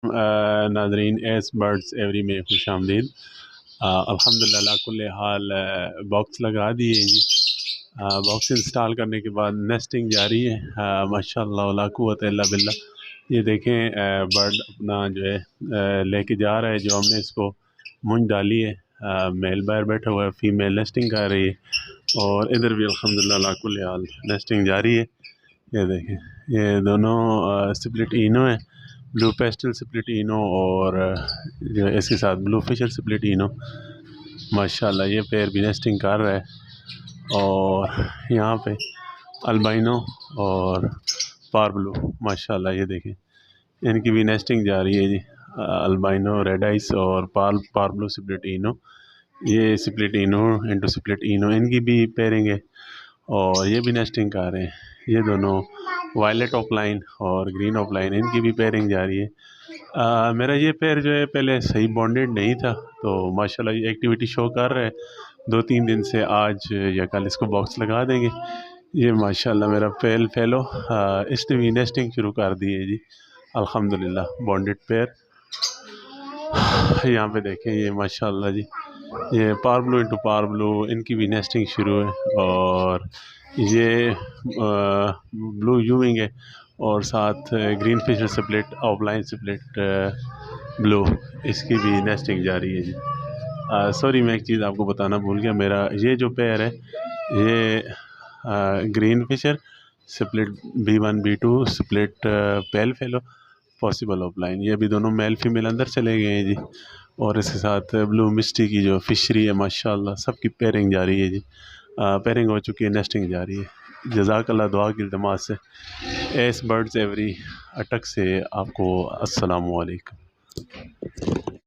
नाजरीन S birds every में खुश आमदीद। अल्हम्दुलिल्लाह कुल्ले हाल बॉक्स लगा दिए जी। बॉक्स इंस्टॉल करने के बाद नेस्टिंग जारी है। माशाअल्लाह ला कुव्वत इल्ला बिल्लाह। ये देखें बर्ड अपना जो है लेके जा रहा है, जो हमने इसको मुंज डाली है। मेल बाहर बैठा हुआ है, फीमेल नेस्टिंग कर रही है और इधर भी अल्हम्दुलिल्लाह ला कुल्ले हाल नेस्टिंग जारी है। ये देखें, ये दोनों स्प्लिट इनो है, ब्लू पेस्टल स्प्लिट इनो और जो है इसके साथ ब्लू फिशर स्प्लिट इनो। माशाल्लाह ये पेयर भी नेस्टिंग कर रहा है। और यहाँ पे अल्बाइनो और पार ब्लू, माशाल्लाह ये देखें इनकी भी नेस्टिंग जा रही है जी। अल्बाइनो रेड आइस और पार ब्लू स्प्लिट इनो, ये स्प्लिट इनो इंटू स्प्लिट इनो इनकी भी पेयरिंग है और ये भी नेस्टिंग कर रहे हैं। ये दोनों वायलेट ऑफलाइन और ग्रीन ऑफलाइन, इनकी भी पेयरिंग जा रही है। मेरा ये पेयर जो है पहले सही बॉन्डेड नहीं था, तो माशाल्लाह ये एक्टिविटी शो कर रहा है। 2-3 दिन से आज या कल इसको बॉक्स लगा देंगे। ये माशाल्लाह मेरा फेलो इसने भी नेस्टिंग शुरू कर दी है जी। अल्हम्दुलिल्लाह बॉन्डेड पेयर। यहाँ पे देखें ये माशाल्लाह जी, ये पार ब्लू इंटू पार ब्लू इनकी भी नेस्टिंग शुरू है। और ये ब्लू यूविंग है और साथ green fisher split offline split blue, इसकी भी नेस्टिंग जारी है जी। सॉरी मैं एक चीज़ आपको बताना भूल गया, मेरा ये जो पेयर है ये green fisher split B1 B2 split pale fellow possible offline, ये भी दोनों मेल फीमेल अंदर चले गए हैं जी। और इसके साथ ब्लू मिस्टी की जो फिशरी है माशाल्लाह सबकी पेयरिंग जारी है जी। पेयरिंग हो चुकी है, नेस्टिंग जारी है। जज़ाकल्लाह दुआ की इल्तमास से एस बर्ड्स एवरी अटक से आपको अस्सलामु अलैकुम।